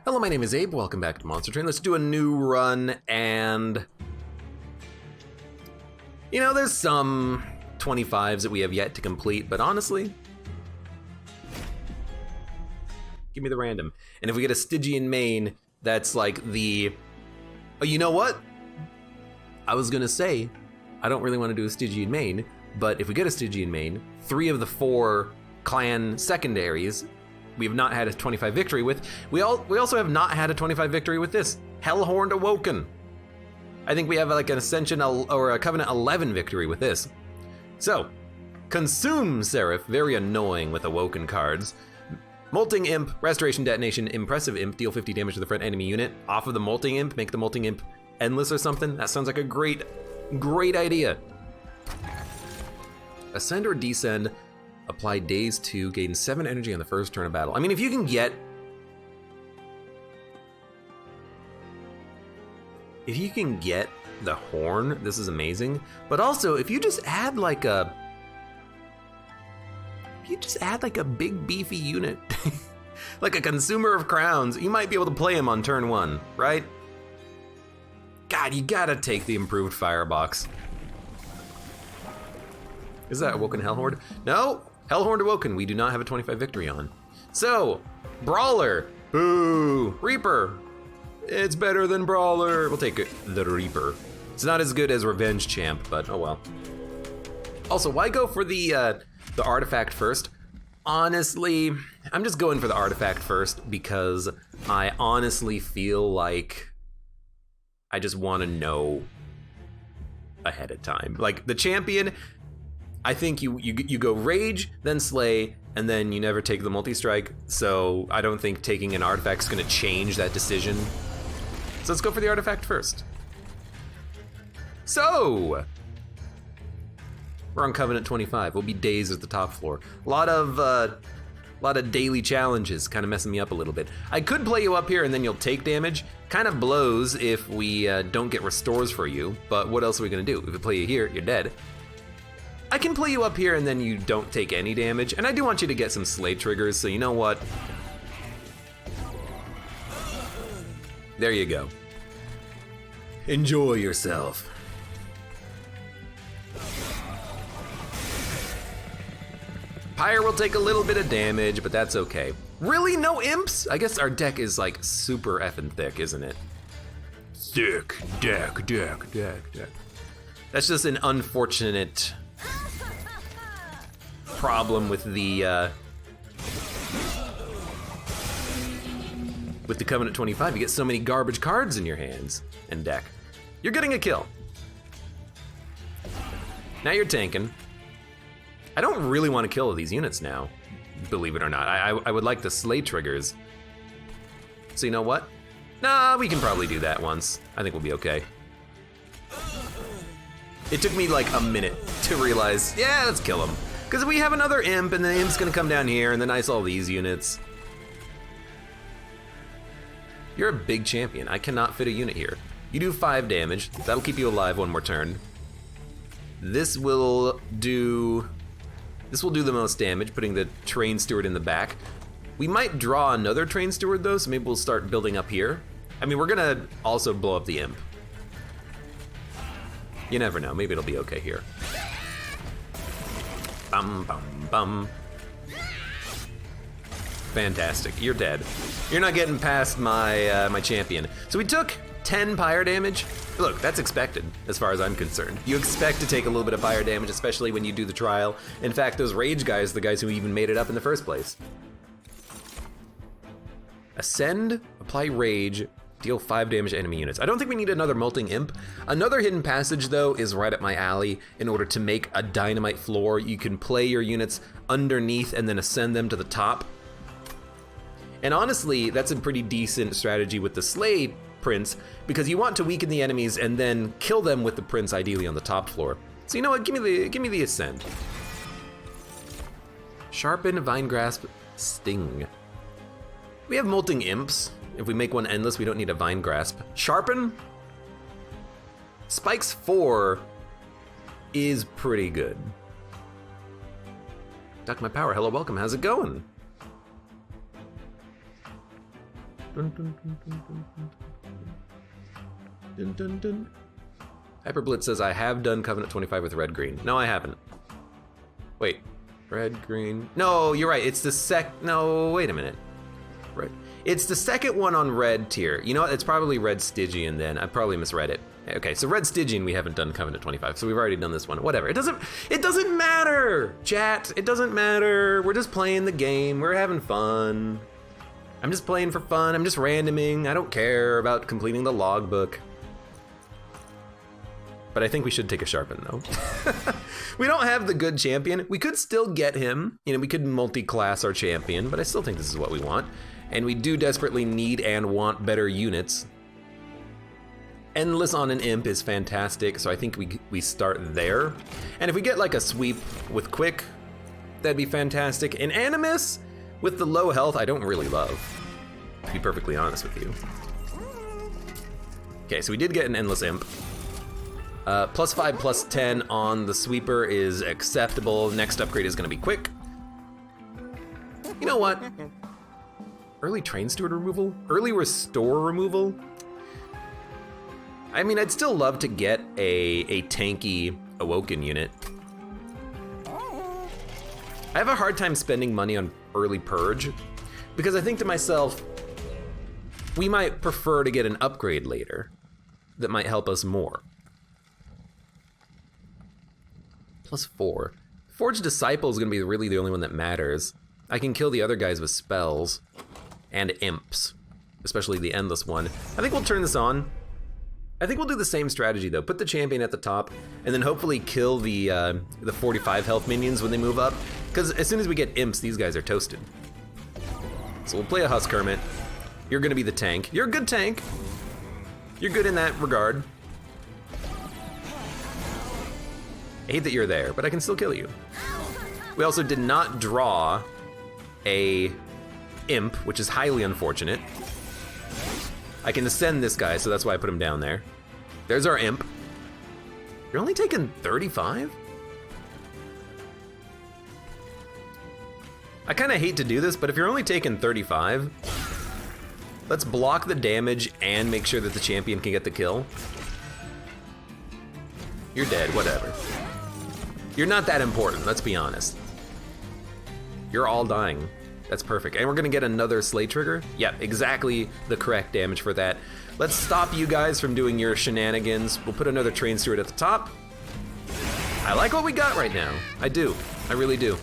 Hello, my name is Abe. Welcome back to Monster Train. Let's do a new run, and you know, there's some 25s that we have yet to complete, but honestly, give me the random. And if we get a Stygian main, that's like the, oh, you know what? I was gonna say, I don't really want to do a Stygian main, but if we get a Stygian main, 3 of the 4 clan secondaries we have not had a 25 victory with. We also have not had a 25 victory with this, Hellhorned Awoken. I think we have like an Ascension or a Covenant 11 victory with this. So, Consume Seraph, very annoying with Awoken cards. Molting Imp, Restoration Detonation, Impressive Imp, deal 50 damage to the front enemy unit. Off of the Molting Imp, make the Molting Imp endless or something. That sounds like a great idea. Ascend or Descend, apply daze 2, gain 7 energy on the first turn of battle. I mean, if you can get the horn, this is amazing. But also, if you just add like a big beefy unit, like a Consumer of Crowns, you might be able to play him on turn 1, right? God, you gotta take the improved Firebox. Is that Awoken Hellhorned? No, Hellhorned Awoken, we do not have a 25 victory on. So, Brawler, boo, Reaper, it's better than Brawler. We'll take it, the Reaper. It's not as good as Revenge Champ, but oh well. Also, why go for the artifact first? Honestly, I'm just going for the artifact first because I honestly feel like I just want to know ahead of time. Like the champion, I think you go Rage, then Slay, and then you never take the multi-strike, so I don't think taking an artifact's gonna change that decision. So let's go for the artifact first. So, we're on Covenant 25. We'll be dazed at the top floor. A lot of daily challenges, kind of messing me up a little bit. I could play you up here and then you'll take damage. Kind of blows if we don't get restores for you, but what else are we gonna do? If we play you here, you're dead. I can play you up here and then you don't take any damage, and I do want you to get some Slay triggers, so you know what? There you go. Enjoy yourself. Pyre will take a little bit of damage, but that's okay. Really, no imps? I guess our deck is like super effing thick, isn't it? Thick deck. That's just an unfortunate problem with the Covenant 25. You get so many garbage cards in your hands and deck. You're getting a kill. Now you're tanking. I don't really want to kill these units now, believe it or not. I would like the Slay triggers. So you know what? Nah, we can probably do that once. I think we'll be okay. It took me like a minute to realize, yeah, let's kill him. Because we have another imp, and the imp's gonna come down here, and then ice all these units. You're a big champion. I cannot fit a unit here. You do 5 damage. That'll keep you alive one more turn. This will do the most damage, putting the Train Steward in the back. We might draw another Train Steward though, so maybe we'll start building up here. I mean, we're gonna also blow up the imp. You never know, maybe it'll be okay here. Bum, bum, bum. Fantastic, you're dead. You're not getting past my my champion. So we took 10 pyre damage. Look, that's expected as far as I'm concerned. You expect to take a little bit of pyre damage, especially when you do the trial. In fact, those rage guys, the guys who even made it up in the first place. Ascend, apply rage, deal 5 damage to enemy units. I don't think we need another Molting Imp. Another hidden passage though is right up my alley. In order to make a dynamite floor, you can play your units underneath and then ascend them to the top. And honestly, that's a pretty decent strategy with the Slay Prince, because you want to weaken the enemies and then kill them with the Prince, ideally on the top floor. So you know what, give me the Ascend. Sharpen, Vine Grasp, Sting. We have Molting Imps. If we make one endless, we don't need a Vine Grasp. Sharpen? Spikes 4 is pretty good. Duck My Power, hello, welcome, how's it going? Dun, dun, dun, dun, dun, dun. Dun, dun, dun. Hyperblitz says, I have done Covenant 25 with red-green. No, I haven't. Wait, red-green. No, you're right, it's the no, wait a minute. Right. It's the second one on red tier. You know what, it's probably red Stygian then. I probably misread it. Okay, so red Stygian we haven't done Covenant 25, so we've already done this one. Whatever, it doesn't matter, chat. It doesn't matter. We're just playing the game, we're having fun. I'm just playing for fun, I'm just randoming. I don't care about completing the logbook. But I think we should take a sharpen though. We don't have the good champion. We could still get him. You know, we could multi-class our champion, but I still think this is what we want. And we do desperately need and want better units. Endless on an imp is fantastic, so I think we start there. And if we get like a sweep with quick, that'd be fantastic. And animus with the low health, I don't really love, to be perfectly honest with you. Okay, so we did get an endless imp. +5, +10 on the sweeper is acceptable. Next upgrade is gonna be quick. You know what? Early train steward removal? Early restore removal? I mean, I'd still love to get a tanky awoken unit. I have a hard time spending money on early purge because I think to myself, we might prefer to get an upgrade later that might help us more. +4. Forged Disciple is gonna be really the only one that matters. I can kill the other guys with spells and imps, especially the endless one. I think we'll turn this on. I think we'll do the same strategy though. Put the champion at the top and then hopefully kill the 45 health minions when they move up. Because as soon as we get imps, these guys are toasted. So we'll play a Husk Hermit. You're gonna be the tank. You're a good tank. You're good in that regard. I hate that you're there, but I can still kill you. We also did not draw a imp, which is highly unfortunate. I can ascend this guy, so that's why I put him down there. There's our imp. You're only taking 35? I kind of hate to do this, but if you're only taking 35, let's block the damage and make sure that the champion can get the kill. You're dead, whatever. You're not that important, let's be honest. You're all dying. That's perfect. And we're gonna get another Slay Trigger? Yep, exactly the correct damage for that. Let's stop you guys from doing your shenanigans. We'll put another Train Steward at the top. I like what we got right now. I do, I really do.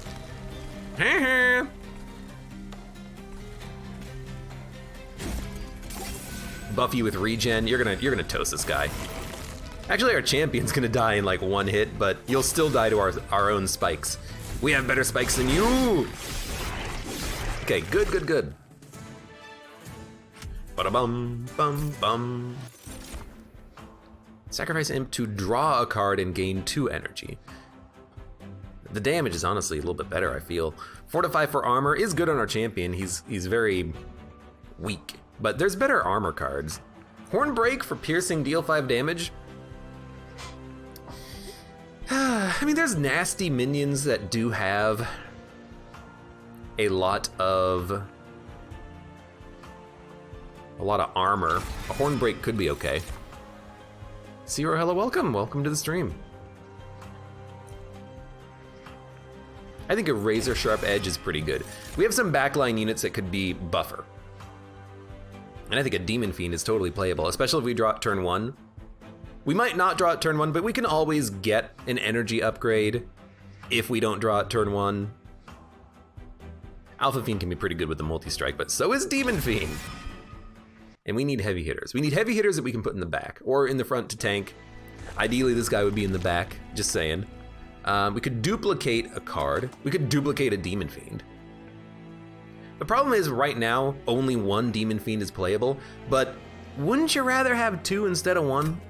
Buff you with regen, you're gonna toast this guy. Actually, our champion's gonna die in like one hit, but you'll still die to our own spikes. We have better spikes than you! Okay, good, good, good. Ba-da-bum, bum, bum. Sacrifice imp to draw a card and gain 2 energy. The damage is honestly a little bit better, I feel. Fortify for armor is good on our champion. He's very weak, but there's better armor cards. Hornbreak for piercing, deal 5 damage. I mean, there's nasty minions that do have a lot of armor. A Hornbreak could be okay. Zero, hello, welcome to the stream. I think a Razor Sharp Edge is pretty good. We have some backline units that could be buffer. And I think a Demon Fiend is totally playable, especially if we draw it turn 1. We might not draw it turn 1, but we can always get an energy upgrade if we don't draw it turn 1. Alpha Fiend can be pretty good with the multi-strike, but so is Demon Fiend. And we need heavy hitters. We need heavy hitters that we can put in the back or in the front to tank. Ideally, this guy would be in the back, just saying. We could duplicate a card. We could duplicate a Demon Fiend. The problem is right now, only 1 Demon Fiend is playable, but wouldn't you rather have 2 instead of 1?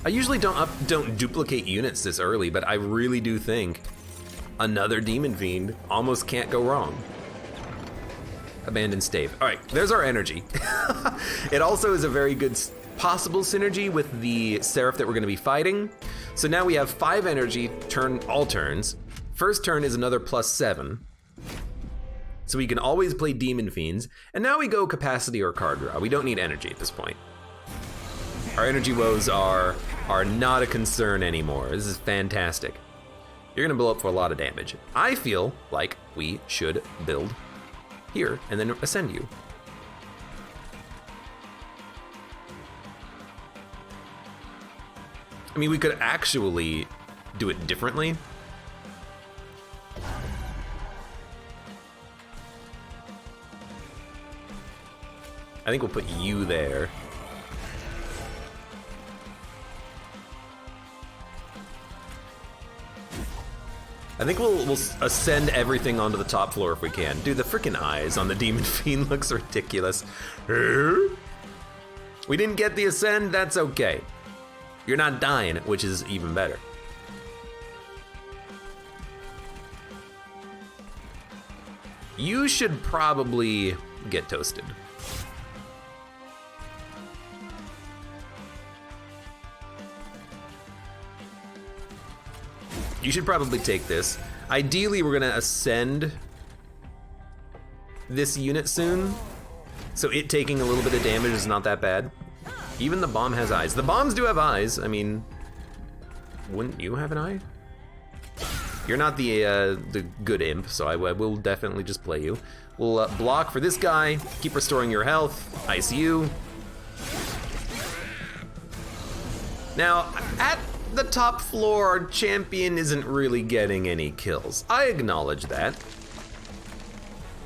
I usually don't duplicate units this early, but I really do think another Demon Fiend almost can't go wrong. Abandoned Stave. All right, there's our energy. It also is a very good possible synergy with the Seraph that we're gonna be fighting. So now we have 5 energy all turns. First turn is another +7. So we can always play Demon Fiends. And now we go capacity or card draw. We don't need energy at this point. Our energy woes are not a concern anymore. This is fantastic. You're gonna blow up for a lot of damage. I feel like we should build here and then ascend you. I mean, we could actually do it differently. I think we'll put you there. I think we'll ascend everything onto the top floor if we can. Dude, the freaking eyes on the Demon Fiend looks ridiculous. We didn't get the ascend, that's okay. You're not dying, which is even better. You should probably get toasted. You should probably take this. Ideally, we're gonna ascend this unit soon, so it taking a little bit of damage is not that bad. Even the bomb has eyes. The bombs do have eyes. I mean, wouldn't you have an eye? You're not the good imp, so I will definitely just play you. We'll block for this guy, keep restoring your health, ice you. Now, at the top floor, our champion isn't really getting any kills. I acknowledge that.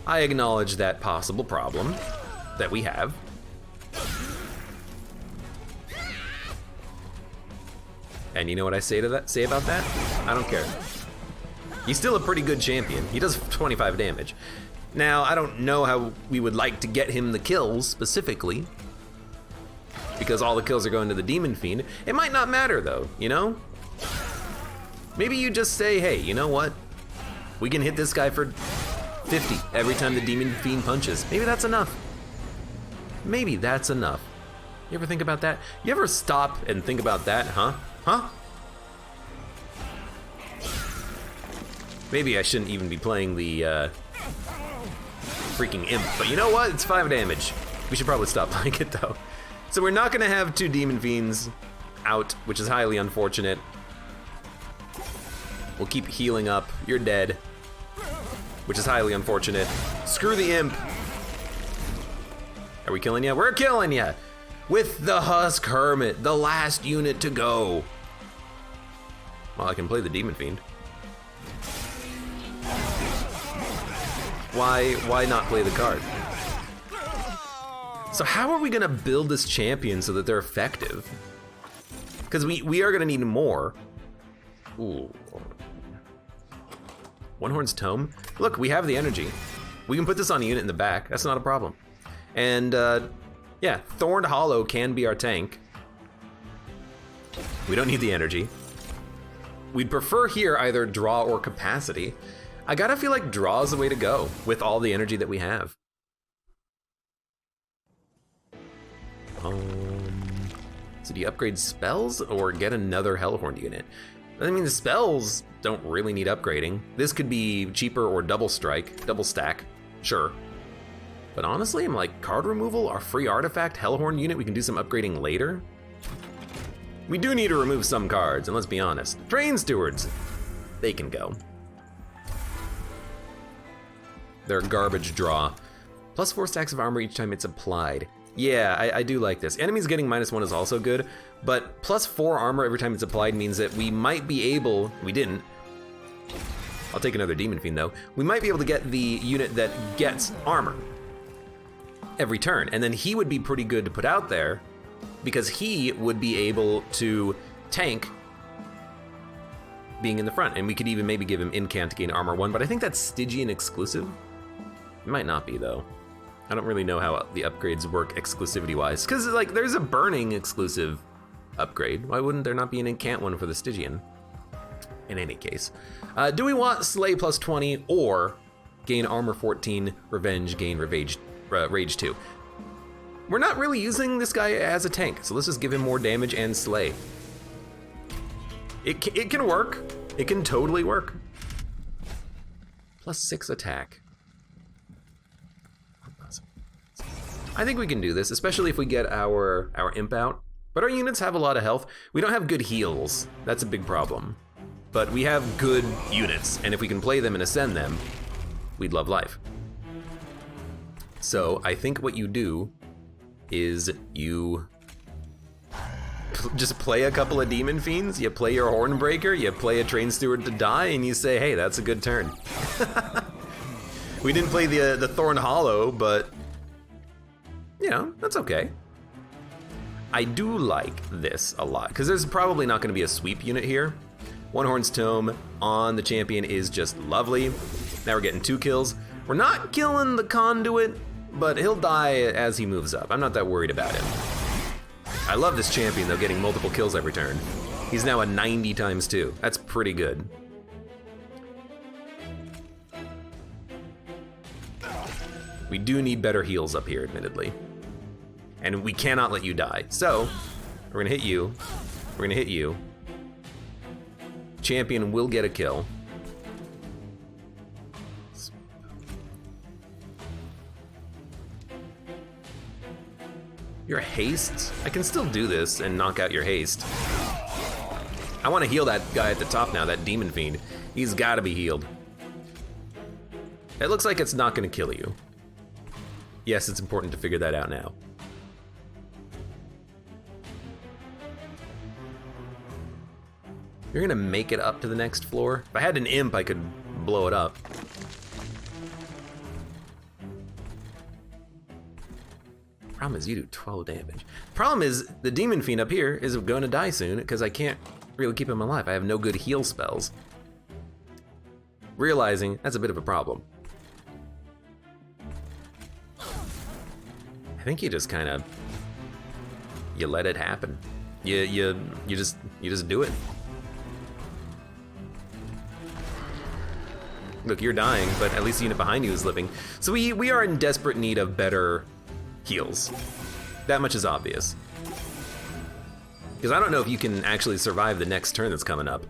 I acknowledge that possible problem that we have. And you know what I say about that? I don't care. He's still a pretty good champion. He does 25 damage. Now, I don't know how we would like to get him the kills specifically, because all the kills are going to the Demon Fiend. It might not matter though, you know? Maybe you just say, hey, you know what? We can hit this guy for 50 every time the Demon Fiend punches. Maybe that's enough. Maybe that's enough. You ever think about that? You ever stop and think about that, huh? Huh? Maybe I shouldn't even be playing the freaking imp, but you know what? It's 5 damage. We should probably stop playing it though. So we're not gonna have 2 Demon Fiends out, which is highly unfortunate. We'll keep healing up. You're dead, which is highly unfortunate. Screw the imp. Are we killing ya? We're killing ya! With the Husk Hermit, the last unit to go. Well, I can play the Demon Fiend. Why not play the card? So how are we gonna build this champion so that they're effective? Because we are gonna need more. Ooh. One Horn's Tome? Look, we have the energy. We can put this on a unit in the back, that's not a problem. And yeah, Thorned Hollow can be our tank. We don't need the energy. We'd prefer here either draw or capacity. I gotta feel like draw is the way to go with all the energy that we have. So do you upgrade spells or get another Hellhorn unit? I mean, the spells don't really need upgrading. This could be cheaper or double strike, double stack, sure. But honestly, I'm like, card removal, our free artifact, Hellhorn unit, we can do some upgrading later. We do need to remove some cards, and let's be honest. Train Stewards, they can go. They're a garbage draw. Plus 4 stacks of armor each time it's applied. Yeah, I do like this. Enemies getting -1 is also good, but plus 4 armor every time it's applied means that we might be able, we didn't. I'll take another Demon Fiend though. We might be able to get the unit that gets armor every turn, and then he would be pretty good to put out there because he would be able to tank being in the front, and we could even maybe give him incant to gain armor 1, but I think that's Stygian exclusive. It might not be though. I don't really know how the upgrades work exclusivity wise, because like there's a burning exclusive upgrade. Why wouldn't there not be an incant one for the Stygian? In any case, do we want Slay plus 20 or gain armor 14, revenge, gain rage 2? We're not really using this guy as a tank, so let's just give him more damage and slay. It can work. It can totally work. Plus 6 attack. I think we can do this, especially if we get our imp out. But our units have a lot of health. We don't have good heals. That's a big problem. But we have good units, and if we can play them and ascend them, we'd love life. So I think what you do is you just play a couple of Demon Fiends, you play your Hornbreaker, you play a Train Steward to die, and you say, hey, that's a good turn. We didn't play the Thorn Hollow, but, you know, that's okay. I do like this a lot, because there's probably not going to be a sweep unit here. One Horn's Tome on the champion is just lovely. Now we're getting 2 kills. We're not killing the Conduit, but he'll die as he moves up. I'm not that worried about him. I love this champion, though, getting multiple kills every turn. He's now a 90 times 2. That's pretty good. We do need better heals up here, admittedly. And we cannot let you die. So, we're gonna hit you. We're gonna hit you. Champion will get a kill. Your haste? I can still do this and knock out your haste. I want to heal that guy at the top now, that Demon Fiend. He's got to be healed. It looks like it's not going to kill you. Yes, it's important to figure that out now. You're going to make it up to the next floor? If I had an imp, I could blow it up. Problem is you do 12 damage. Problem is the Demon Fiend up here is going to die soon because I can't really keep him alive. I have no good heal spells. Realizing that's a bit of a problem. I think you just kind of, you let it happen. You just do it. Look, you're dying, but at least the unit behind you is living. So we are in desperate need of better heals. That much is obvious. Because I don't know if you can actually survive the next turn that's coming up.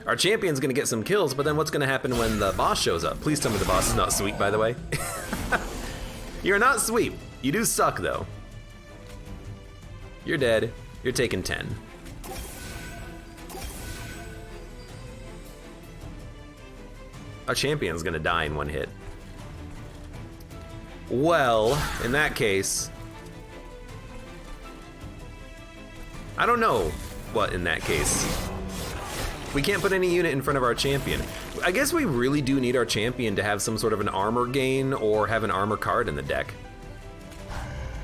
Our champion's gonna get some kills, but then what's gonna happen when the boss shows up? Please tell me the boss is not sweep, by the way. You're not sweep. You do suck, though. You're dead. You're taking 10. Our champion's gonna die in one hit. Well, in that case, I don't know what in that case. We can't put any unit in front of our champion. I guess we really do need our champion to have some sort of an armor gain or have an armor card in the deck.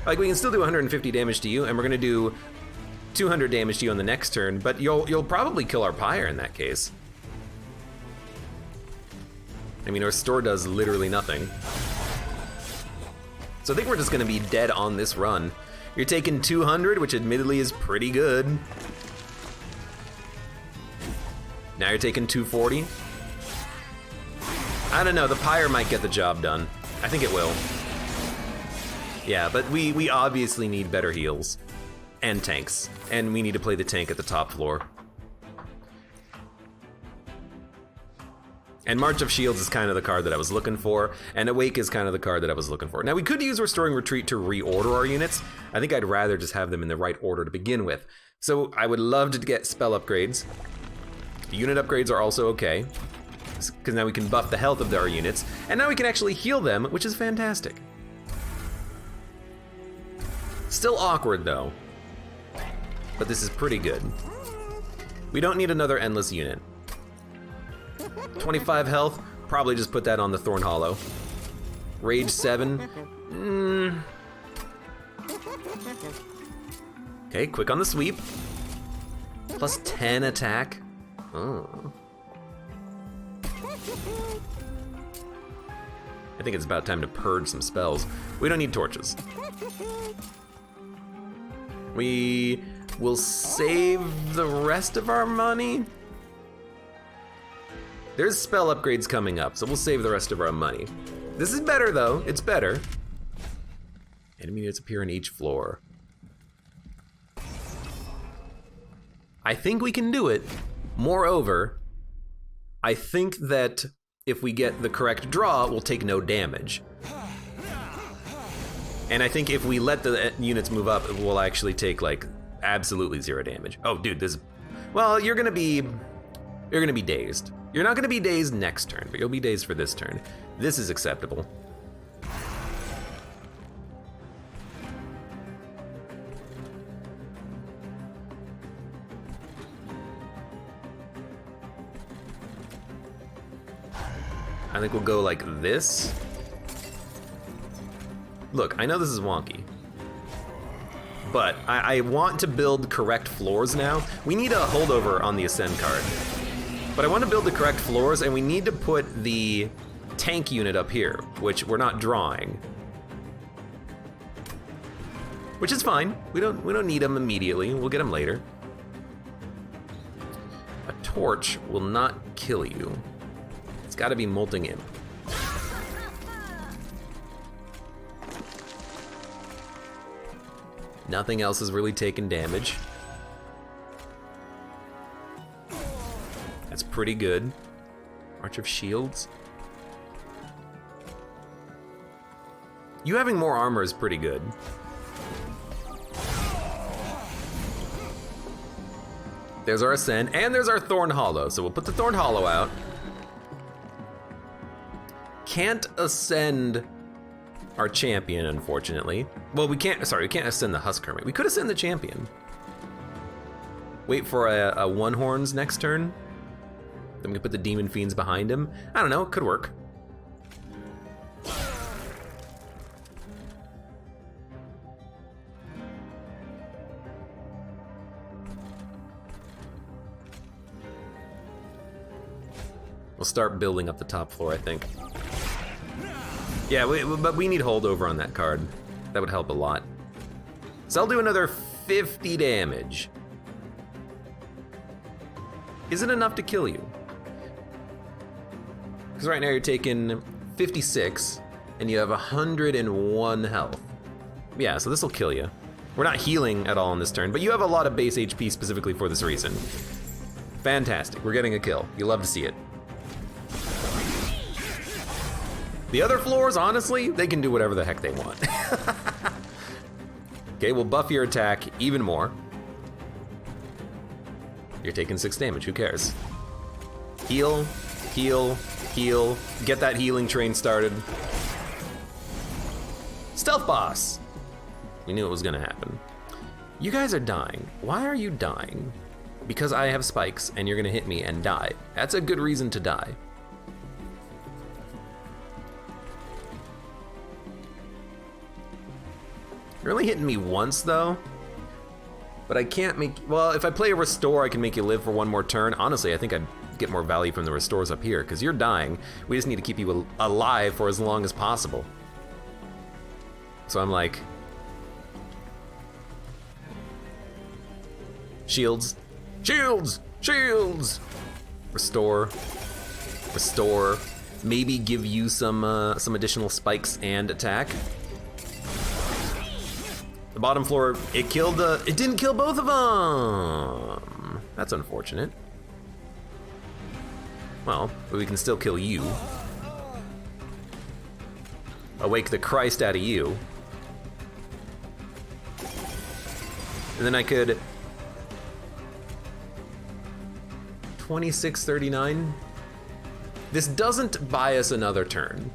Like, we can still do 150 damage to you, and we're gonna do 200 damage to you on the next turn, but you'll probably kill our pyre in that case. I mean, our store does literally nothing. So I think we're just gonna be dead on this run. You're taking 200, which admittedly is pretty good. Now you're taking 240. I don't know, the pyre might get the job done. I think it will. Yeah, but we obviously need better heals. And tanks. And we need to play the tank at the top floor. And March of Shields is kind of the card that I was looking for, and Awake is kind of the card that I was looking for. Now we could use Restoring Retreat to reorder our units. I think I'd rather just have them in the right order to begin with. So I would love to get spell upgrades. The unit upgrades are also okay, because now we can buff the health of our units, and now we can actually heal them, which is fantastic. Still awkward though, but this is pretty good. We don't need another Endless unit. 25 health, probably just put that on the Thorn Hollow. Rage 7. Okay, quick on the sweep. Plus 10 attack. Oh. I think it's about time to purge some spells. We don't need torches. We will save the rest of our money. There's spell upgrades coming up, so we'll save the rest of our money. This is better though, it's better. Enemy units appear on each floor. I think we can do it. Moreover, I think that if we get the correct draw, we'll take no damage. And I think if we let the units move up, it will actually take like absolutely 0 damage. Oh, dude, this. Well, you're gonna be dazed. You're not gonna be dazed next turn, but you'll be dazed for this turn. This is acceptable. I think we'll go like this. Look, I know this is wonky, but I want to build correct floors now. We need a holdover on the Ascend card, but I want to build the correct floors, and we need to put the tank unit up here, which we're not drawing. Which is fine. We don't need them immediately. We'll get them later. A torch will not kill you. It's got to be Molting Imp. Nothing else has really taken damage. That's pretty good. Arch of Shields. You having more armor is pretty good. There's our Ascend, and there's our Thorn Hollow. So we'll put the Thorn Hollow out. Can't ascend our champion, unfortunately. Well, we can't ascend the Husk Hermit. We could ascend the champion. Wait for a One Horns next turn. Then we can put the Demon Fiends behind him. I don't know, it could work. We'll start building up the top floor, I think. Yeah, but we need holdover on that card. That would help a lot. So I'll do another 50 damage. Is it enough to kill you? Because right now you're taking 56, and you have 101 health. Yeah, so this will kill you. We're not healing at all on this turn, but you have a lot of base HP specifically for this reason. Fantastic, we're getting a kill. You love to see it. The other floors, honestly, they can do whatever the heck they want. Okay, we'll buff your attack even more. You're taking 6 damage, who cares? Heal, heal, heal. Get that healing train started. Stealth boss! We knew it was gonna happen. You guys are dying. Why are you dying? Because I have spikes and you're gonna hit me and die. That's a good reason to die. You're only hitting me once though, but I can't make, well, if I play a restore, I can make you live for one more turn. Honestly, I think I'd get more value from the restores up here, because you're dying. We just need to keep you alive for as long as possible. So I'm like, shields, shields, shields, restore, restore, maybe give you some additional spikes and attack. The bottom floor, it didn't kill both of them. That's unfortunate. Well, but we can still kill you. Awake the Christ out of you. And then I could 2639. This doesn't buy us another turn.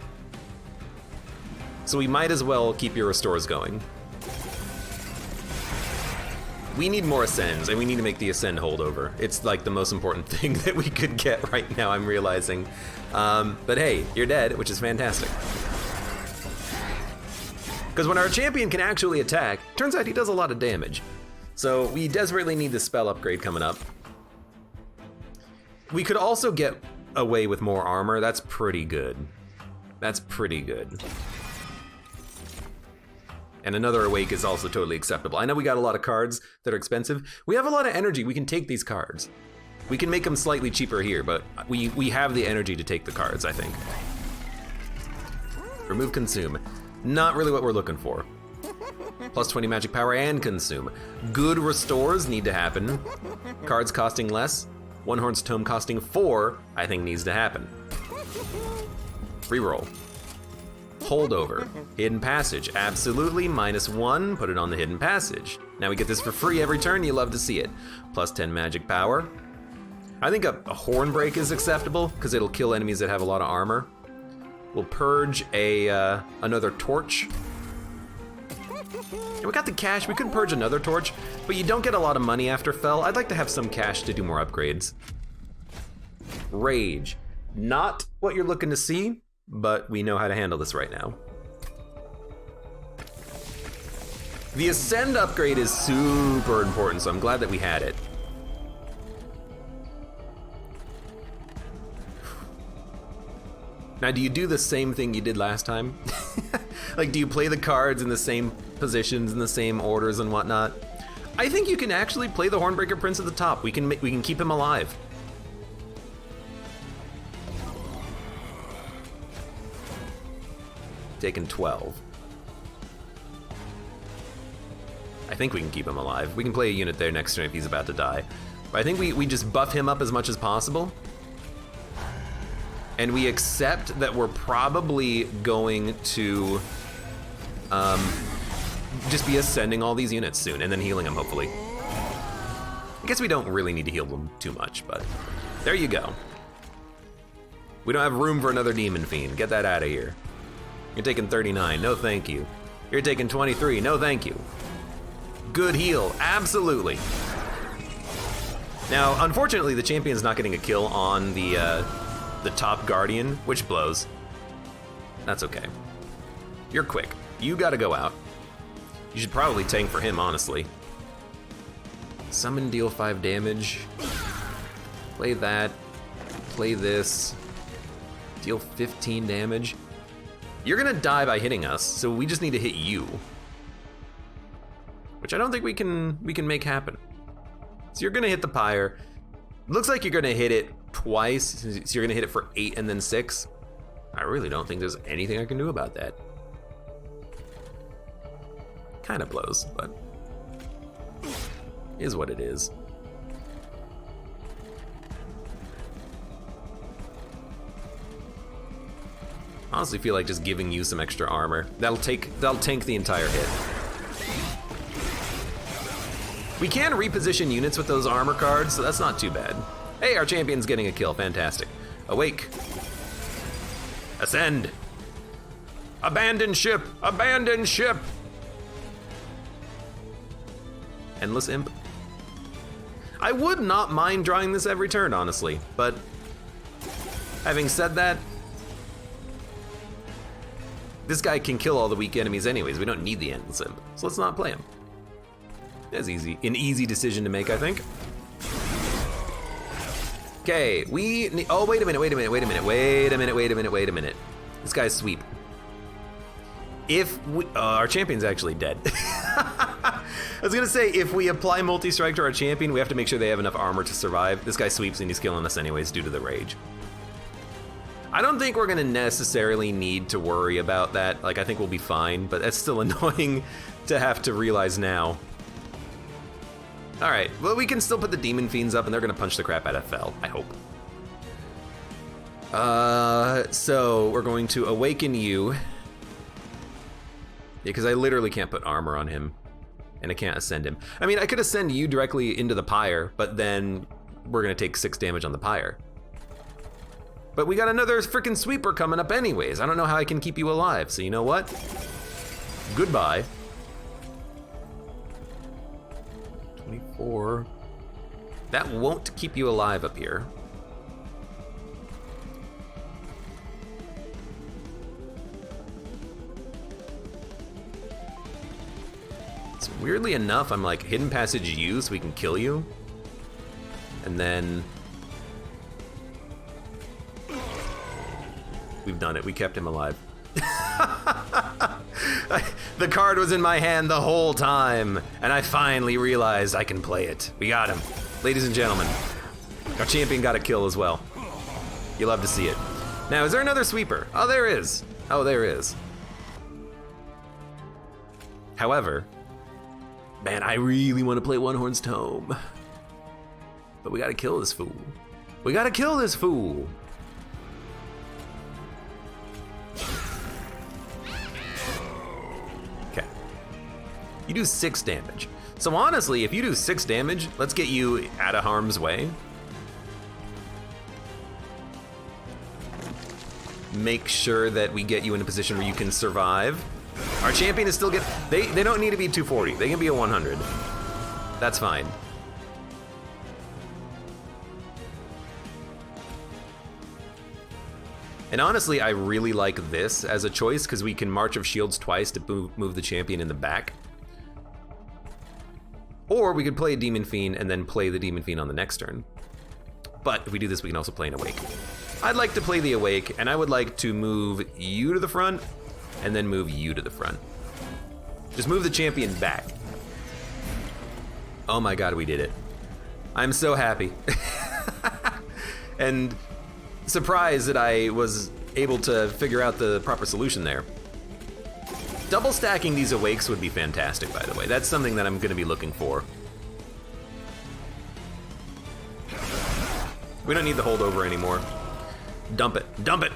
So we might as well keep your restores going. We need more Ascends, and we need to make the Ascend holdover. It's like the most important thing that we could get right now, I'm realizing. But hey, you're dead, which is fantastic. Because when our champion can actually attack, turns out he does a lot of damage. So we desperately need the spell upgrade coming up. We could also get away with more armor. That's pretty good. That's pretty good. And another Awake is also totally acceptable. I know we got a lot of cards that are expensive. We have a lot of energy. We can take these cards. We can make them slightly cheaper here, but we have the energy to take the cards, I think. Remove Consume. Not really what we're looking for. Plus 20 magic power and Consume. Good restores need to happen. Cards costing less. One Horn's Tome costing 4, I think needs to happen. Reroll. Holdover. Hidden Passage. Absolutely. -1. Put it on the Hidden Passage. Now we get this for free every turn. You love to see it. +10 magic power. I think a Horn Break is acceptable because it'll kill enemies that have a lot of armor. We'll purge another torch. And we got the cash. We could purge another torch, but you don't get a lot of money after Fell. I'd like to have some cash to do more upgrades. Rage. Not what you're looking to see, but we know how to handle this right now. The Ascend upgrade is super important, so I'm glad that we had it. Now, do you do the same thing you did last time? Like, do you play the cards in the same positions, in the same orders and whatnot? I think you can actually play the Hornbreaker Prince at the top. We can keep him alive. Taking 12. I think we can keep him alive. We can play a unit there next turn if he's about to die. But I think we just buff him up as much as possible. And we accept that we're probably going to just be ascending all these units soon and then healing them, hopefully. I guess we don't really need to heal them too much, but there you go. We don't have room for another Demon Fiend. Get that out of here. You're taking 39, no thank you. You're taking 23, no thank you. Good heal, absolutely. Now, unfortunately, the champion's not getting a kill on the top Guardian, which blows. That's okay. You're quick. You gotta go out. You should probably tank for him, honestly. Summon, deal 5 damage. Play that. Play this. Deal 15 damage. You're gonna die by hitting us, so we just need to hit you. Which I don't think we can make happen. So you're gonna hit the pyre. Looks like you're gonna hit it twice, so you're gonna hit it for 8 and then 6. I really don't think there's anything I can do about that. Kinda blows, but is what it is. Honestly feel like just giving you some extra armor. That'll tank the entire hit. We can reposition units with those armor cards, so that's not too bad. Hey, our champion's getting a kill, fantastic. Awake. Ascend. Abandon ship, abandon ship. Endless Imp. I would not mind drawing this every turn, honestly, but having said that, this guy can kill all the weak enemies anyways. We don't need the Endless Imp, so let's not play him. That's easy. An easy decision to make, I think. Okay, oh, wait a minute. This guy's sweep. If we, our champion's actually dead. I was gonna say, if we apply multi-strike to our champion, we have to make sure they have enough armor to survive. This guy sweeps and he's killing us anyways due to the rage. I don't think we're gonna necessarily need to worry about that. Like, I think we'll be fine, but that's still annoying to have to realize now. All right, well, we can still put the Demon Fiends up and they're gonna punch the crap out of Fel, I hope. So we're going to awaken you. Yeah, because I literally can't put armor on him and I can't ascend him. I mean, I could ascend you directly into the pyre, but then we're gonna take 6 damage on the pyre. But we got another freaking sweeper coming up anyways. I don't know how I can keep you alive, so you know what? Goodbye. 24. That won't keep you alive up here. So weirdly enough, I'm like hidden passage you so we can kill you. And then we've done it, we kept him alive. The card was in my hand the whole time, and I finally realized I can play it. We got him. Ladies and gentlemen, our champion got a kill as well. You love to see it. Now, is there another sweeper? Oh, there is. Oh, there is. However, man, I really want to play One Horn's Tome. But we gotta kill this fool. We gotta kill this fool. You do 6 damage. So honestly, if you do 6 damage, let's get you out of harm's way. Make sure that we get you in a position where you can survive. Our champion is still they don't need to be 240. They can be a 100. That's fine. And honestly, I really like this as a choice because we can March of Shields twice to move the champion in the back. Or we could play a Demon Fiend and then play the Demon Fiend on the next turn. But if we do this, we can also play an Awake. I'd like to play the Awake, and I would like to move you to the front and then move you to the front. Just move the champion back. Oh my god, we did it. I'm so happy. And surprised that I was able to figure out the proper solution there. Double stacking these Awakes would be fantastic, by the way. That's something that I'm gonna be looking for. We don't need the holdover anymore. Dump it, dump it!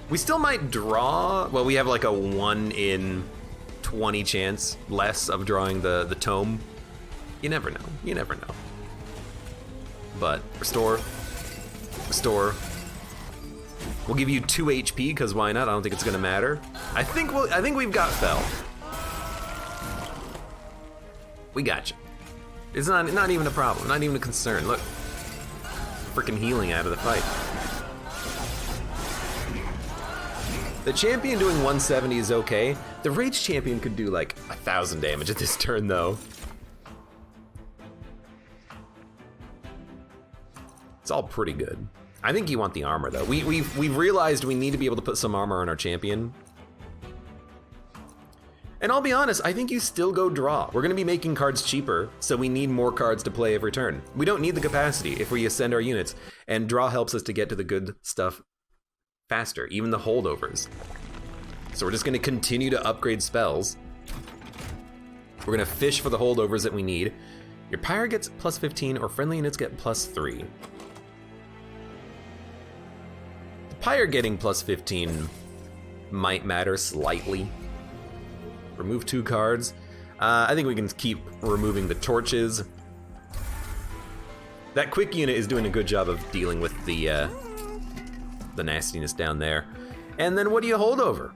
We still might draw, well, we have like a 1 in 20 chance less of drawing the tome. You never know, you never know. But restore, restore. We'll give you 2 HP, because why not? I don't think it's gonna matter. I think we've got Fell. We got you. It's not even a problem, not even a concern. Look, freaking healing out of the fight. The champion doing 170 is okay. The Rage champion could do like 1,000 damage at this turn though. It's all pretty good. I think you want the armor though. We've realized we need to be able to put some armor on our champion. And I'll be honest, I think you still go draw. We're gonna be making cards cheaper, so we need more cards to play every turn. We don't need the capacity if we ascend our units, and draw helps us to get to the good stuff faster, even the holdovers. So we're just gonna continue to upgrade spells. We're gonna fish for the holdovers that we need. Your Pyre gets plus 15, or friendly units get plus 3. The Pyre getting plus 15 might matter slightly. Remove 2 cards. I think we can keep removing the torches. That quick unit is doing a good job of dealing with the nastiness down there. And then what do you hold over?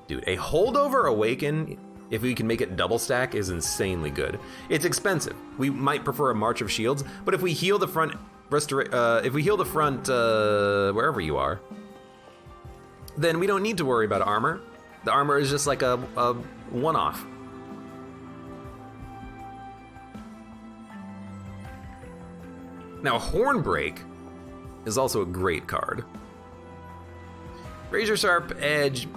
Dude, a holdover Awaken, if we can make it double stack, is insanely good. It's expensive. We might prefer a March of Shields, but if we heal the front, wherever you are, then we don't need to worry about armor. The armor is just like a one-off. Now, Hornbreak is also a great card. Razor Sharp, Edge,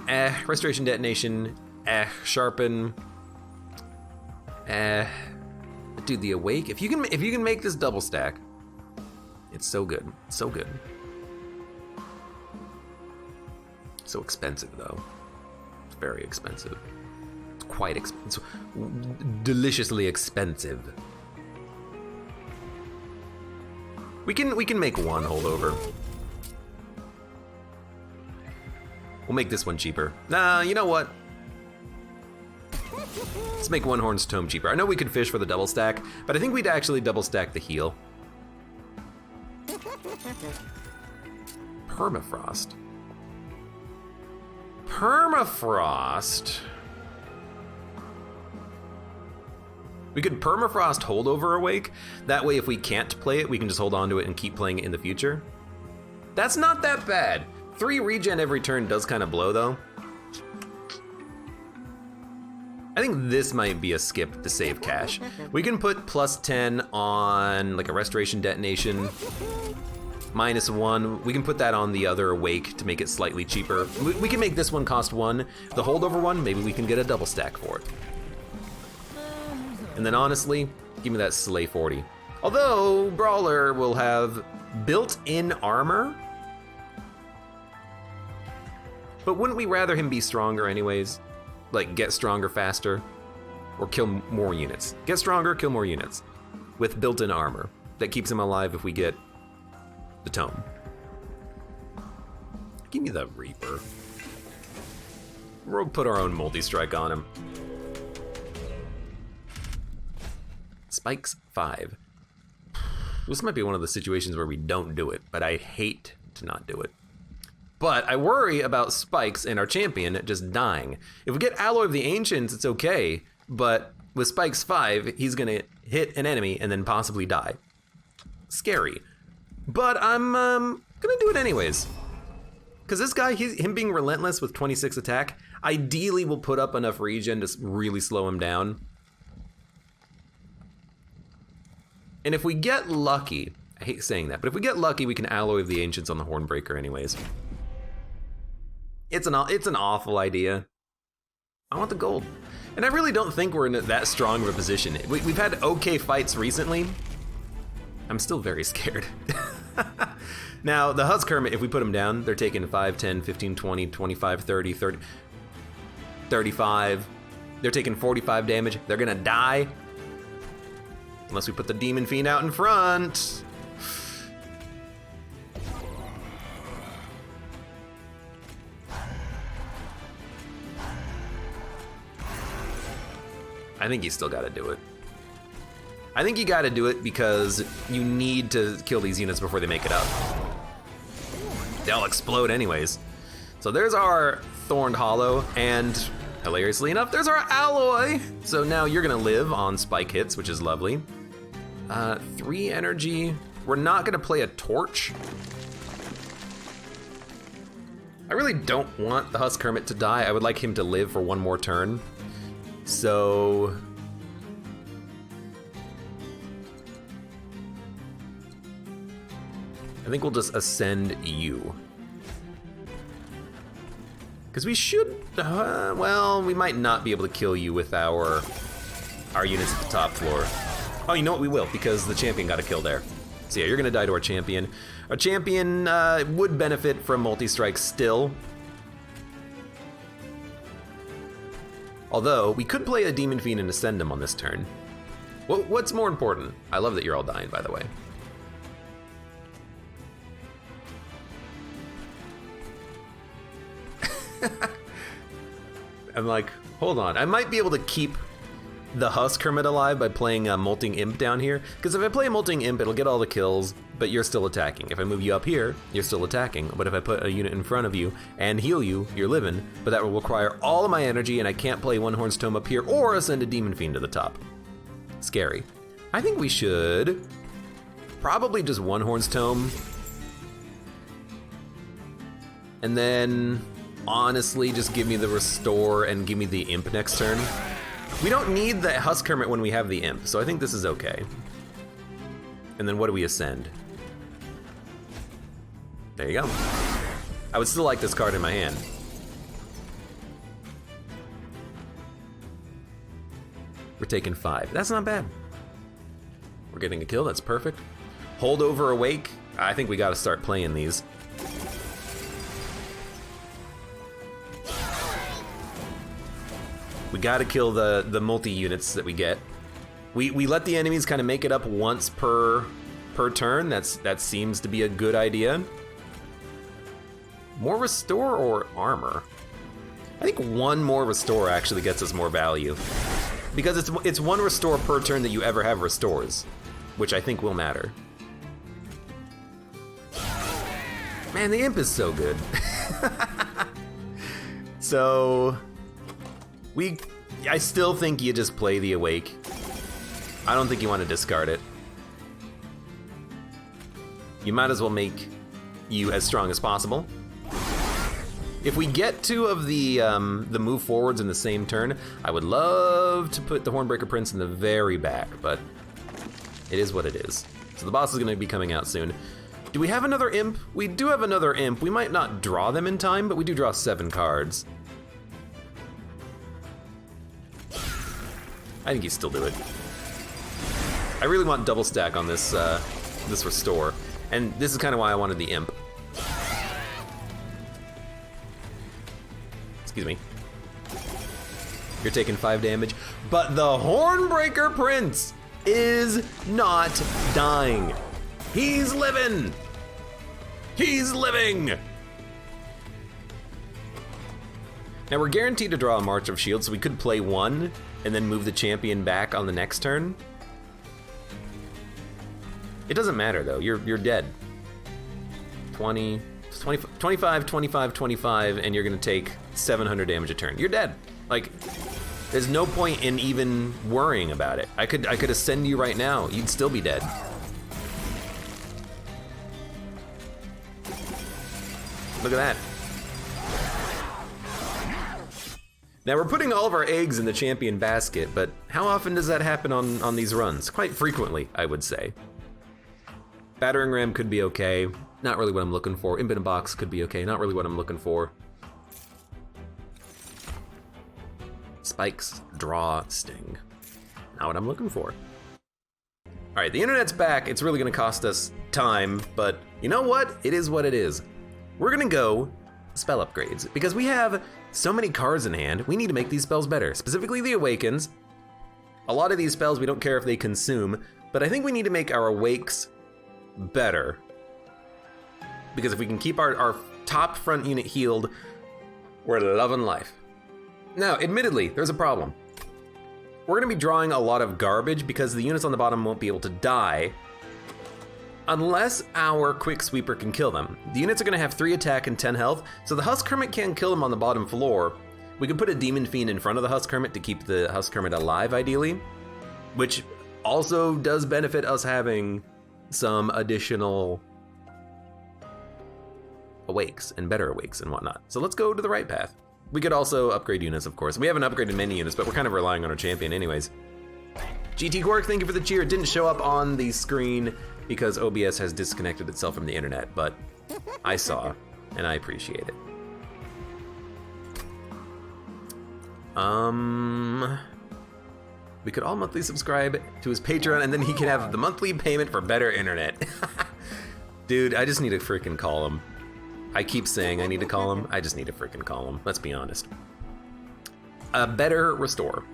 Restoration Detonation, Sharpen, dude, the Awake. If you can make this double stack, it's so good, so good. So expensive though. It's very expensive. It's quite expensive. Deliciously expensive. We can make one holdover. We'll make this one cheaper. Nah, you know what? Let's make One Horn's Tome cheaper. I know we could fish for the double stack, but I think we'd actually double stack the heal. Permafrost. Permafrost. We could Permafrost holdover Awake. That way if we can't play it, we can just hold on to it and keep playing it in the future. That's not that bad. 3 regen every turn does kind of blow though. I think this might be a skip to save cash. We can put plus 10 on like a Restoration Detonation. -1, we can put that on the other Awake to make it slightly cheaper. We can make this one cost 1. The holdover one, maybe we can get a double stack for it. And then honestly, give me that Slay 40. Although, Brawler will have built-in armor. But wouldn't we rather him be stronger anyways? Like, get stronger faster? Or kill more units? Get stronger, kill more units. With built-in armor. That keeps him alive if we get the Tome. Give me the Reaper. we'll put our own multi-strike on him. Spikes 5. This might be one of the situations where we don't do it, but I hate to not do it. But I worry about Spikes and our champion just dying. If we get Alloy of the Ancients, it's okay, but with Spikes 5, he's gonna hit an enemy and then possibly die. Scary. But I'm gonna do it anyways. Because this guy, him being relentless with 26 attack, ideally will put up enough regen to really slow him down. And if we get lucky, I hate saying that, but if we get lucky, we can Alloy of the Ancients on the Hornbreaker anyways. It's an awful idea. I want the gold. And I really don't think we're in that strong of a position. We've had okay fights recently. I'm still very scared. Now, the Husk Hermit, if we put them down, they're taking 5, 10, 15, 20, 25, 30, 35. They're taking 45 damage. They're gonna die. Unless we put the Demon Fiend out in front. I think you still gotta do it. I think you gotta do it because you need to kill these units before they make it up. They'll explode anyways. So there's our Thorned Hollow, and hilariously enough, there's our Alloy. So now you're gonna live on spike hits, which is lovely. 3 energy. We're not gonna play a torch. I really don't want the Husk Hermit to die. I would like him to live for one more turn. So I think we'll just ascend you. Because we should, well, we might not be able to kill you with our units at the top floor. Oh, you know what, we will, because the champion got a kill there. So yeah, you're gonna die to our champion. Our champion would benefit from multi-strike still. Although, we could play a Demon Fiend and ascend him on this turn. What's more important? I love that you're all dying, by the way. I'm like, hold on. I might be able to keep the Husk Hermit alive by playing a Molting Imp down here. Because if I play a Molting Imp, it'll get all the kills, but you're still attacking. If I move you up here, you're still attacking. But if I put a unit in front of you and heal you, you're living. But that will require all of my energy, and I can't play One Horn's Tome up here or ascend a Demon Fiend to the top. Scary. I think we should probably just One Horn's Tome. And then, honestly, just give me the Restore and give me the Imp next turn. We don't need the Husk Hermit when we have the Imp, so I think this is okay. And then what do we ascend? There you go. I would still like this card in my hand. We're taking 5. That's not bad. We're getting a kill, that's perfect. Holdover Awake. I think we gotta start playing these. We gotta kill the multi-units that we get. We let the enemies kind of make it up once per turn. That seems to be a good idea. More Restore or Armor? I think one more Restore actually gets us more value. Because it's one Restore per turn that you ever have Restores, which I think will matter. Man, the Imp is so good. So I still think you just play the Awake. I don't think you want to discard it. You might as well make you as strong as possible. If we get 2 of the move forwards in the same turn, I would love to put the Hornbreaker Prince in the very back, but it is what it is. So the boss is gonna be coming out soon. Do we have another Imp? We do have another Imp. We might not draw them in time, but we do draw 7 cards. I think you still do it. I really want double stack on this this Restore, and this is kind of why I wanted the Imp. Excuse me. You're taking 5 damage, but the Hornbreaker Prince is not dying. He's living. He's living. Now we're guaranteed to draw a March of Shields, so we could play one and then move the champion back on the next turn. It doesn't matter though, you're dead. 20, 25, 25, 25, and you're gonna take 700 damage a turn. You're dead. Like, there's no point in even worrying about it. I could ascend you right now, you'd still be dead. Look at that. Now we're putting all of our eggs in the champion basket, but how often does that happen on these runs? Quite frequently, I would say. Battering ram could be okay, not really what I'm looking for. Imp in a box could be okay, not really what I'm looking for. Spikes, draw, sting. Not what I'm looking for. All right, the internet's back. It's really gonna cost us time, but you know what? It is what it is. We're gonna go spell upgrades because we have so many cards in hand. We need to make these spells better, specifically the Awakens. A lot of these spells we don't care if they consume, but I think we need to make our Awakes better. Because if we can keep our top front unit healed, we're loving life. Now, admittedly, there's a problem. We're gonna be drawing a lot of garbage because the units on the bottom won't be able to die unless our quick sweeper can kill them. The units are gonna have 3 attack and 10 health, so the Husk Hermit can't kill them on the bottom floor. We can put a Demon Fiend in front of the Husk Hermit to keep the Husk Hermit alive, ideally, which also does benefit us having some additional Awakes and better Awakes and whatnot. So let's go to the right path. We could also upgrade units, of course. We haven't upgraded many units, but we're kind of relying on our champion anyways. GT Quark, thank you for the cheer. It didn't show up on the screen because OBS has disconnected itself from the internet, but I saw, and I appreciate it. We could all monthly subscribe to his Patreon, and then he can have the monthly payment for better internet. Dude, I just need to freaking call him. I keep saying I need to call him. I just need to freaking call him. Let's be honest. A better restore.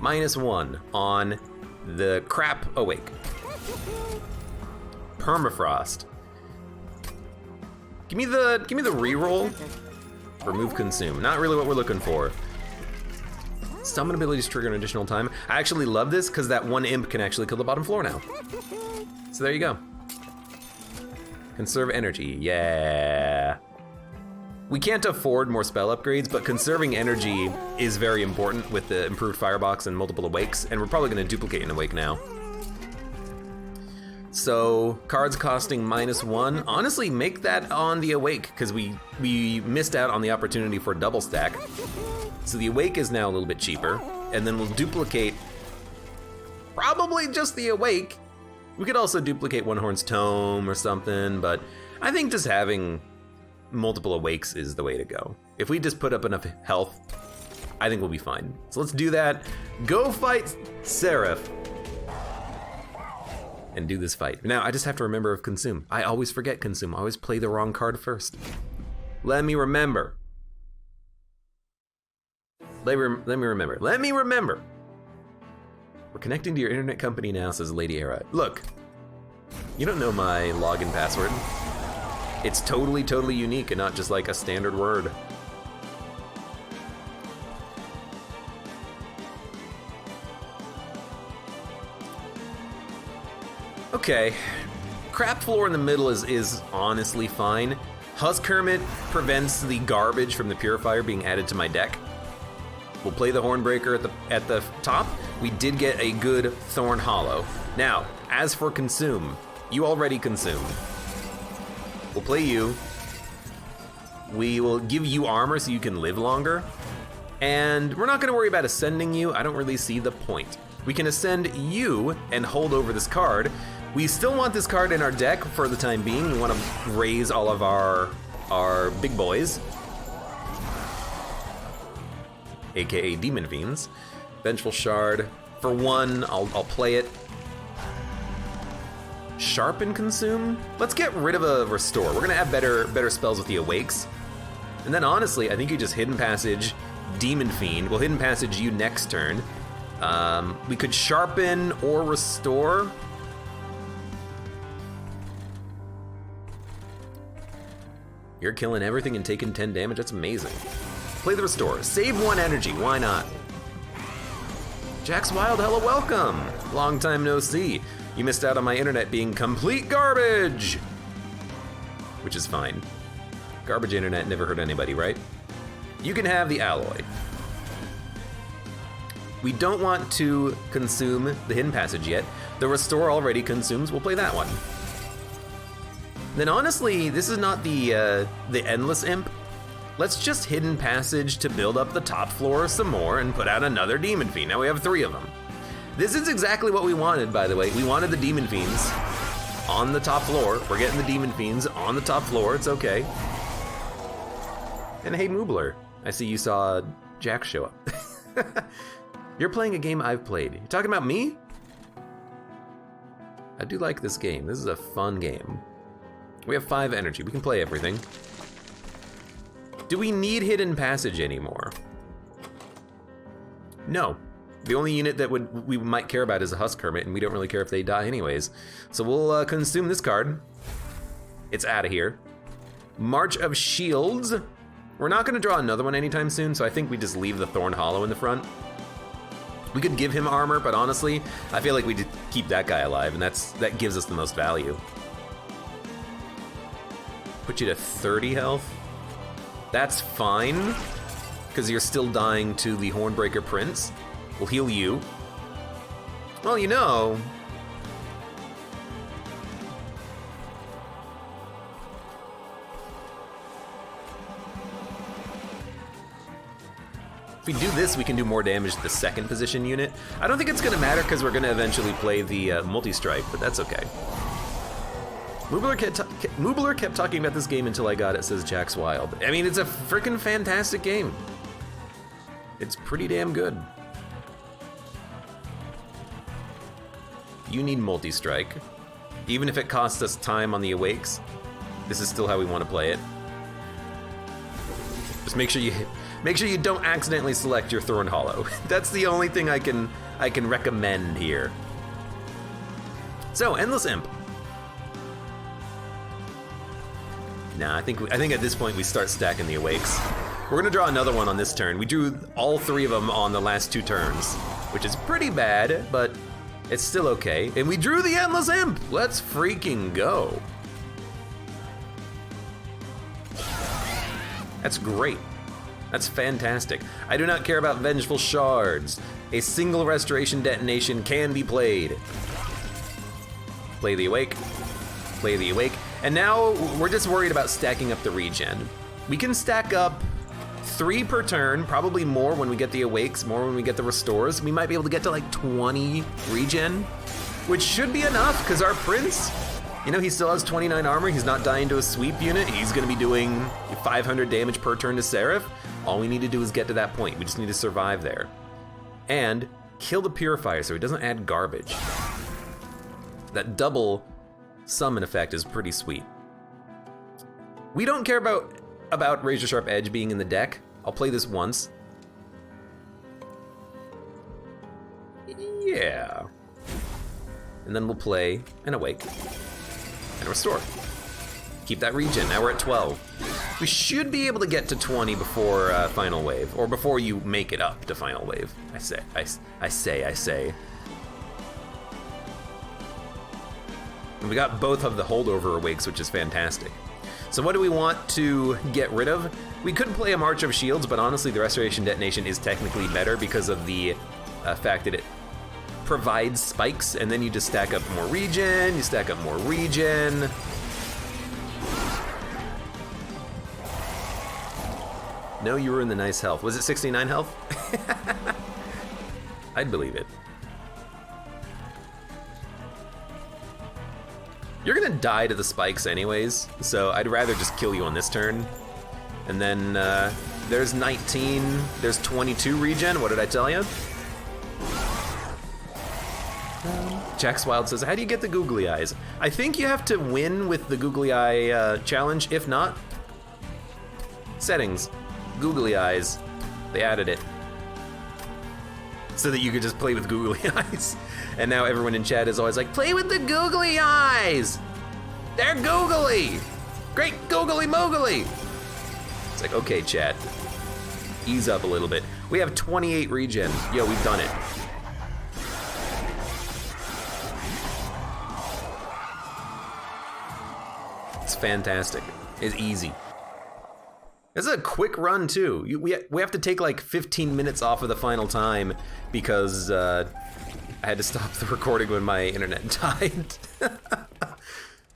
-1 on the crap awake. Permafrost. Give me the reroll. Remove consume. Not really what we're looking for. Summon abilities trigger an additional time. I actually love this because that one imp can actually kill the bottom floor now. So there you go. Conserve energy, yeah. We can't afford more spell upgrades, but conserving energy is very important with the improved firebox and multiple awakes, and we're probably gonna duplicate an awake now. So cards costing -1, honestly make that on the awake, because we missed out on the opportunity for a double stack. So the awake is now a little bit cheaper, and then we'll duplicate probably just the awake. We could also duplicate One Horn's Tome or something, but I think just having multiple awakes is the way to go. If we just put up enough health, I think we'll be fine. So let's do that. Go fight Seraph. And do this fight. Now, I just have to remember of Consume. I always forget Consume. I always play the wrong card first. Let me remember. Let me remember. We're connecting to your internet company now, says Lady Era. Look, you don't know my login password. It's totally unique and not just like a standard word. Okay, crap floor in the middle is honestly fine. Husk Hermit prevents the garbage from the Purifier being added to my deck. We'll play the Hornbreaker at the top. We did get a good Thorn Hollow. Now, as for Consume, you already consumed. We'll play you. We will give you armor so you can live longer. And we're not gonna worry about ascending you. I don't really see the point. We can ascend you and hold over this card. We still want this card in our deck for the time being. We wanna raise all of our big boys. AKA Demon Fiends. Vengeful Shard. For 1, I'll play it. Sharpen Consume? Let's get rid of a Restore. We're gonna have better spells with the Awakes. And then honestly, I think you just Hidden Passage Demon Fiend. We'll Hidden Passage you next turn. We could Sharpen or Restore. You're killing everything and taking 10 damage, that's amazing. Play the restore, save 1 energy, why not? Jax Wild, hello, welcome. Long time no see. You missed out on my internet being complete garbage. Which is fine. Garbage internet never hurt anybody, right? You can have the alloy. We don't want to consume the hidden passage yet. The restore already consumes, we'll play that one. Then honestly, this is not the endless imp. Let's just hidden passage to build up the top floor some more and put out another demon fiend. Now we have 3 of them. This is exactly what we wanted, by the way. We wanted the demon fiends on the top floor. We're getting the demon fiends on the top floor, it's okay. And hey, Moobler, I see you saw Jack show up. You're playing a game I've played. You talking about me? I do like this game. This is a fun game. We have 5 energy. We can play everything. Do we need hidden passage anymore? No. The only unit that we might care about is a Husk Hermit, and we don't really care if they die anyways. So we'll consume this card. It's out of here. March of Shields. We're not gonna draw another one anytime soon, so I think we just leave the Thorn Hollow in the front. We could give him armor, but honestly, I feel like we just keep that guy alive, and that gives us the most value. Put you to 30 health. That's fine, because you're still dying to the Hornbreaker Prince. We'll heal you. Well, you know. If we do this, we can do more damage to the second position unit. I don't think it's gonna matter because we're gonna eventually play the multi-strike, but that's okay. Moobler kept talking about this game until I got it, says Jax Wild. I mean, it's a freaking fantastic game. It's pretty damn good. You need multi-strike. Even if it costs us time on the Awakes, this is still how we want to play it. Just make sure you don't accidentally select your Thorn Hollow. That's the only thing I can recommend here. So, Endless Imp. Nah, I think at this point we start stacking the Awakes. We're gonna draw another one on this turn. We drew all 3 of them on the last 2 turns, which is pretty bad, but it's still okay. And we drew the Endless Imp! Let's freaking go. That's great. That's fantastic. I do not care about Vengeful Shards. A single restoration detonation can be played. Play the Awake. Play the Awake. And now we're just worried about stacking up the regen. We can stack up 3 per turn, probably more when we get the Awakes, more when we get the Restores. We might be able to get to like 20 regen, which should be enough because our Prince, you know, he still has 29 armor. He's not dying to a sweep unit. He's gonna be doing 500 damage per turn to Seraph. All we need to do is get to that point. We just need to survive there. And kill the Purifier so he doesn't add garbage. That double summon effect is pretty sweet. We don't care about Razor Sharp Edge being in the deck. I'll play this once. Yeah. And then we'll play an Awake and a Restore. Keep that regen, now we're at 12. We should be able to get to 20 before Final Wave, or before you make it up to Final Wave. I say. And we got both of the holdover Awakes, which is fantastic. So what do we want to get rid of? We could play a March of Shields, but honestly the Restoration Detonation is technically better because of the fact that it provides spikes, and then you just stack up more regen, No, you were in the nice health. Was it 69 health? I'd believe it. You're gonna die to the spikes anyways, so I'd rather just kill you on this turn. And then there's 19, there's 22 regen, what did I tell you? Jax Wild says, how do you get the googly eyes? I think you have to win with the googly eye challenge. If not, settings, googly eyes, they added it. So that you could just play with googly eyes. And now everyone in chat is always like, play with the googly eyes! They're googly! Great googly moogly! It's like, okay, chat. Ease up a little bit. We have 28 regen. Yo, we've done it. It's fantastic. It's easy. This is a quick run too. We have to take like 15 minutes off of the final time because I had to stop the recording when my internet died.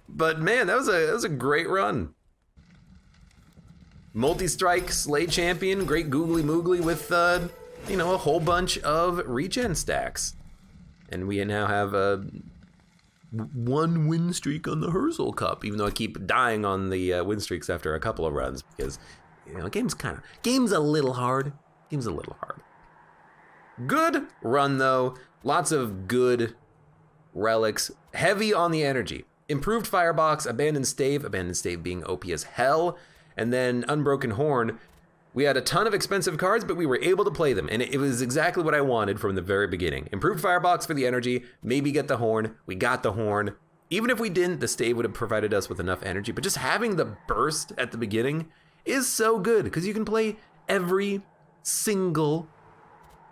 But man, that was a great run. Multi-strike, Slay Champion, great googly moogly with you know, a whole bunch of regen stacks. And we now have a 1 win streak on the Herzl Cup, even though I keep dying on the win streaks after a couple of runs because, you know, game's a little hard. Game's a little hard. Good run though. Lots of good relics. Heavy on the energy. Improved Firebox, Abandoned Stave being OP as hell, and then Unbroken Horn. We had a ton of expensive cards, but we were able to play them, and it was exactly what I wanted from the very beginning. Improved Firebox for the energy, maybe get the Horn. We got the Horn. Even if we didn't, the Stave would have provided us with enough energy, but just having the burst at the beginning is so good, because you can play every single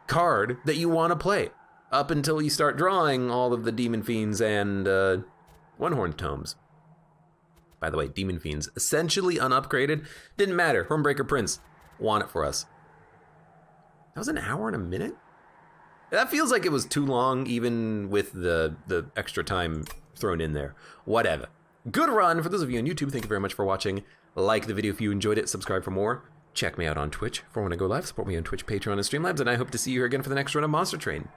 card that you want to play, up until you start drawing all of the Demon Fiends and One-Horn Tomes. By the way, Demon Fiends, essentially unupgraded. Didn't matter, Hornbreaker Prince won it for us. That was an hour and a minute? That feels like it was too long, even with the extra time thrown in there. Whatever. Good run. For those of you on YouTube, thank you very much for watching. Like the video if you enjoyed it, subscribe for more. Check me out on Twitch for when I go live. Support me on Twitch, Patreon, and Streamlabs, and I hope to see you here again for the next run of Monster Train.